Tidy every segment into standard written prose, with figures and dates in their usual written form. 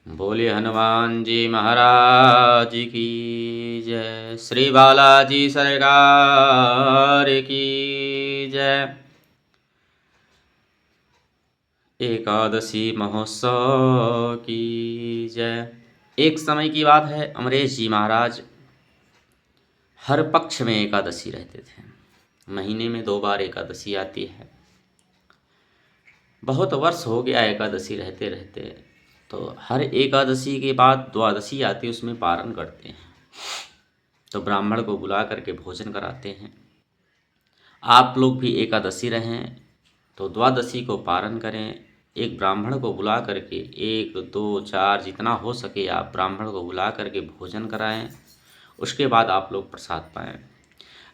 बोले हनुमान जी महाराज की जय। श्री बालाजी सरकार की जय। एकादशी महोत्सव की जय। एक समय की बात है, अमरेश जी महाराज हर पक्ष में एकादशी रहते थे। महीने में 2 बार एकादशी आती है। बहुत वर्ष हो गया एकादशी रहते रहते, तो हर एकादशी के बाद द्वादशी आती है, उसमें पारण करते हैं। तो ब्राह्मण को बुला करके भोजन कराते हैं। आप लोग भी एकादशी रहें तो द्वादशी को पारण करें। एक ब्राह्मण को बुला करके 1, 2, 4 जितना हो सके आप ब्राह्मण को बुला करके भोजन कराएं। उसके बाद आप लोग प्रसाद पाएं।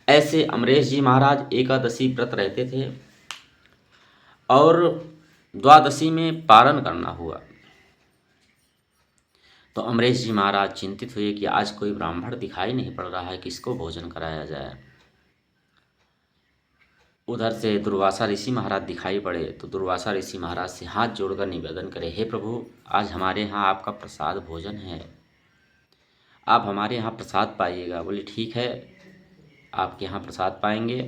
ऐसे अमरेश जी महाराज एकादशी व्रत रहते थे और द्वादशी में पारण करना हुआ तो अमरेश जी महाराज चिंतित हुए कि आज कोई ब्राह्मण दिखाई नहीं पड़ रहा है, किसको भोजन कराया जाए। उधर से दुर्वासा ऋषि महाराज दिखाई पड़े तो दुर्वासा ऋषि महाराज से हाथ जोड़कर निवेदन करे, हे प्रभु, आज हमारे यहाँ आपका प्रसाद भोजन है, आप हमारे यहाँ प्रसाद पाइएगा। बोले ठीक है, आपके यहाँ प्रसाद पाएंगे।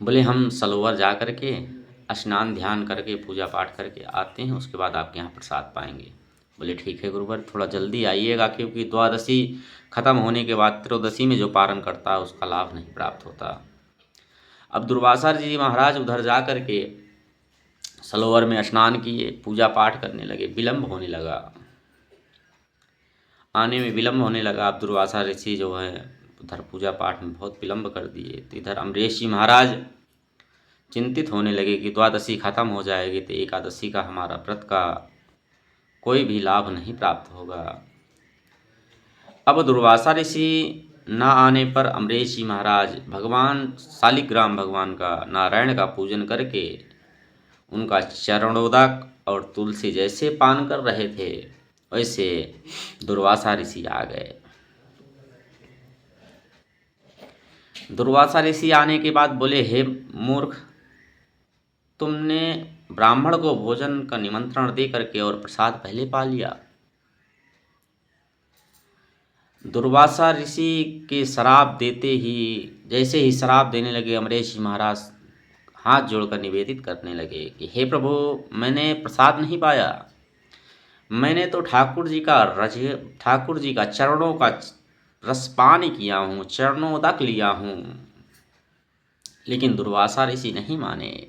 बोले हम सरोवर जा करके स्नान ध्यान करके पूजा पाठ करके आते हैं, उसके बाद आपके यहाँ प्रसाद पाएंगे। बोले ठीक है गुरुवर, थोड़ा जल्दी आइएगा, क्योंकि द्वादशी खत्म होने के बाद त्रयोदशी में जो पारण करता है उसका लाभ नहीं प्राप्त होता। अब दुर्वासा जी महाराज उधर जा कर के सरोवर में स्नान किए, पूजा पाठ करने लगे। विलम्ब होने लगा, आने में विलम्ब होने लगा। अब दुर्वासा ऋषि जो है उधर पूजा पाठ में बहुत विलम्ब कर दिए। तो इधर अमरेश जी महाराज चिंतित होने लगे कि द्वादशी खत्म हो जाएगी तो एकादशी का हमारा व्रत का कोई भी लाभ नहीं प्राप्त होगा। अब दुर्वासा ऋषि न आने पर अमरेश जी महाराज भगवान शालिग्राम भगवान का, नारायण का पूजन करके उनका चरणोदक और तुलसी जैसे पान कर रहे थे, वैसे दुर्वासा ऋषि आ गए। दुर्वासा ऋषि आने के बाद बोले, हे मूर्ख, तुमने ब्राह्मण को भोजन का निमंत्रण दे करके और प्रसाद पहले पा लिया। दुर्वासा ऋषि के श्राप देते ही, जैसे ही श्राप देने लगे, अमरेश जी महाराज हाथ जोड़कर निवेदित करने लगे कि हे प्रभु, मैंने प्रसाद नहीं पाया, मैंने तो ठाकुर जी का चरणों का रसपान किया हूँ, चरणोदक लिया हूँ। लेकिन दुर्वासा ऋषि नहीं माने।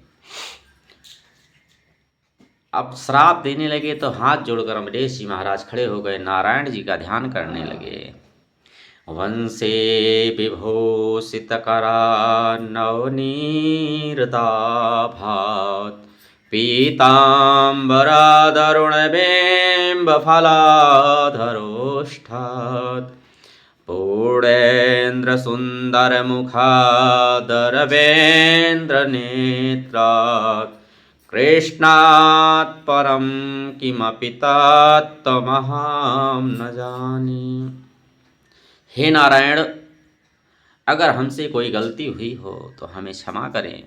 अब श्राप देने लगे तो हाथ जोड़कर अमरेश जी महाराज खड़े हो गए, नारायण जी का ध्यान करने लगे। वंशे विभूषितकरा नवनीरदाभात् पीताम्बरादरुणबिम्बफलाधरोष्ठात् पूर्णेन्द्रसुन्दरमुखादरवेन्द्रनेत्रात् कृष्णात् परं किमपि तत्त्वमहं न जाने। हे नारायण, अगर हमसे कोई गलती हुई हो तो हमें क्षमा करें।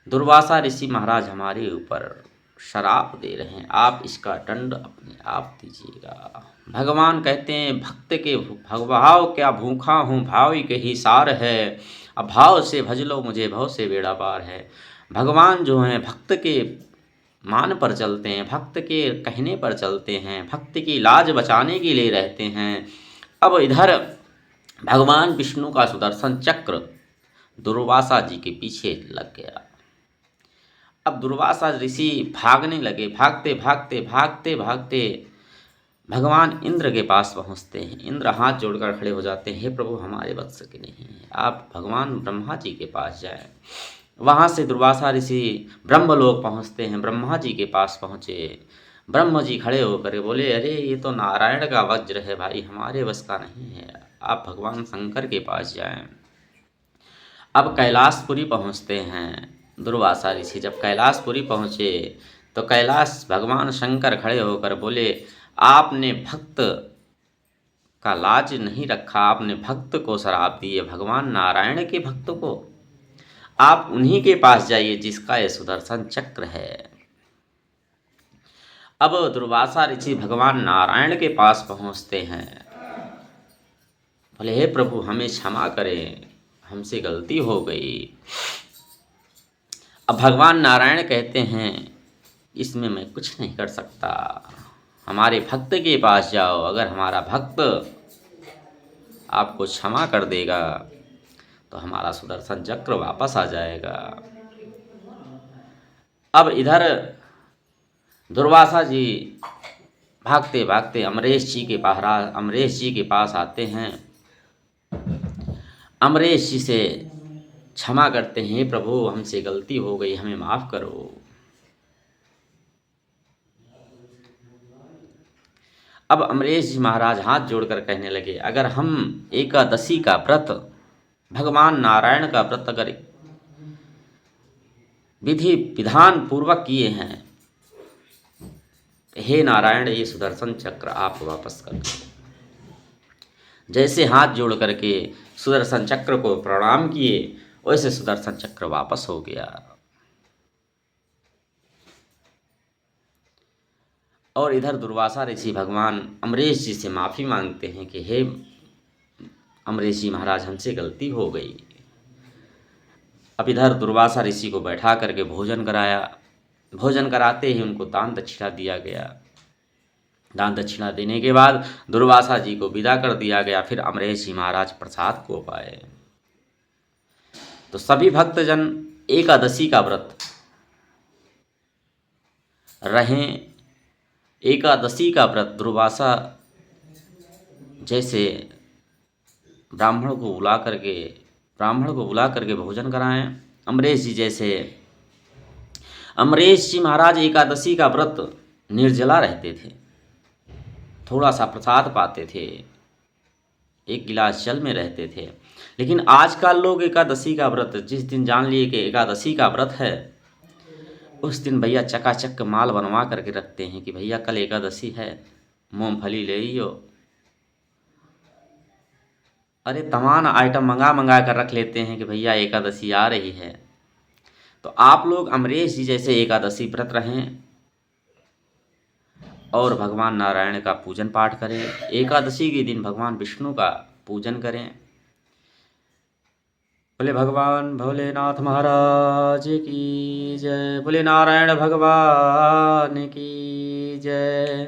दुर्वासा ऋषि महाराज हमारे ऊपर शराप दे रहे हैं, आप इसका दंड अपने आप दीजिएगा। भगवान कहते हैं, भक्त के भगभाव क्या भूखा हूँ, भाव ही के ही सार है, अब भाव से भज लो मुझे, भव से बेड़ा पार है। भगवान जो हैं भक्त के मान पर चलते हैं, भक्त के कहने पर चलते हैं, भक्त की लाज बचाने के लिए रहते हैं। अब इधर भगवान विष्णु का सुदर्शन चक्र दुर्वासा जी के पीछे लग गया। अब दुर्वासा ऋषि भागने लगे, भागते भागते भागते भागते भगवान इंद्र के पास पहुँचते हैं। इंद्र हाथ जोड़कर खड़े हो जाते हैं, हे प्रभु, हमारे वश के नहीं है, आप भगवान ब्रह्मा जी के पास जाएं। वहाँ से दुर्वासा ऋषि ब्रह्मलोक पहुँचते हैं, ब्रह्मा जी के पास पहुँचे। ब्रह्म जी खड़े होकर बोले, अरे ये तो नारायण का वज्र है भाई, हमारे बस का नहीं है, आप भगवान शंकर के पास जाएं। अब कैलाशपुरी पहुँचते हैं दुर्वासा ऋषि। जब कैलाशपुरी पहुँचे तो कैलाश भगवान शंकर खड़े होकर बोले, आपने भक्त का लाज नहीं रखा, आपने भक्त को श्राप दिए, भगवान नारायण के भक्त को। आप उन्हीं के पास जाइए जिसका ये सुदर्शन चक्र है। अब दुर्वासा ऋषि भगवान नारायण के पास पहुंचते हैं। बोले, हे प्रभु हमें क्षमा करें, हमसे गलती हो गई। अब भगवान नारायण कहते हैं, इसमें मैं कुछ नहीं कर सकता, हमारे भक्त के पास जाओ, अगर हमारा भक्त आपको क्षमा कर देगा तो हमारा सुदर्शन चक्र वापस आ जाएगा। अब इधर दुर्वासा जी भागते भागते अमरेश जी के पास आते हैं। अमरेश जी से क्षमा करते हैं, हे प्रभु हमसे गलती हो गई, हमें माफ़ करो। अब अमरेश जी महाराज हाथ जोड़कर कहने लगे, अगर हम एकादशी का व्रत, भगवान नारायण का व्रत अगर विधि विधान पूर्वक किए हैं, हे नारायण ये सुदर्शन चक्र आप वापस कर दो। जैसे हाथ जोड़ करके सुदर्शन चक्र को प्रणाम किए, वैसे सुदर्शन चक्र वापस हो गया। और इधर दुर्वासा ऋषि भगवान अमरेश जी से माफ़ी मांगते हैं कि हे अमरेश जी महाराज हमसे गलती हो गई। अब इधर दुर्वासा ऋषि को बैठा करके भोजन कराया। भोजन कराते ही उनको दान दक्षिणा दिया गया। दान दक्षिणा देने के बाद दुर्वासा जी को विदा कर दिया गया। फिर अमरेश जी महाराज प्रसाद को पाए। तो सभी भक्तजन एकादशी का व्रत रहें। एकादशी का व्रत दुर्वासा जैसे ब्राह्मण को बुला करके भोजन कराएं। अमरेश जी महाराज एकादशी का व्रत निर्जला रहते थे, थोड़ा सा प्रसाद पाते थे, एक गिलास जल में रहते थे। लेकिन आजकल लोग एकादशी का व्रत, जिस दिन जान लिए कि एकादशी का व्रत है, उस दिन भैया चकाचक माल बनवा करके रखते हैं कि भैया कल एकादशी है, मूंगफली ले लियो। अरे तमाम आइटम मंगा कर रख लेते हैं कि भैया एकादशी आ रही है। तो आप लोग अमरेश जी जैसे एकादशी व्रत रहें और भगवान नारायण का पूजन पाठ करें। एकादशी के दिन भगवान विष्णु का पूजन करें। बोले भगवान भोलेनाथ महाराज की जय। बोले नारायण भगवान की जय।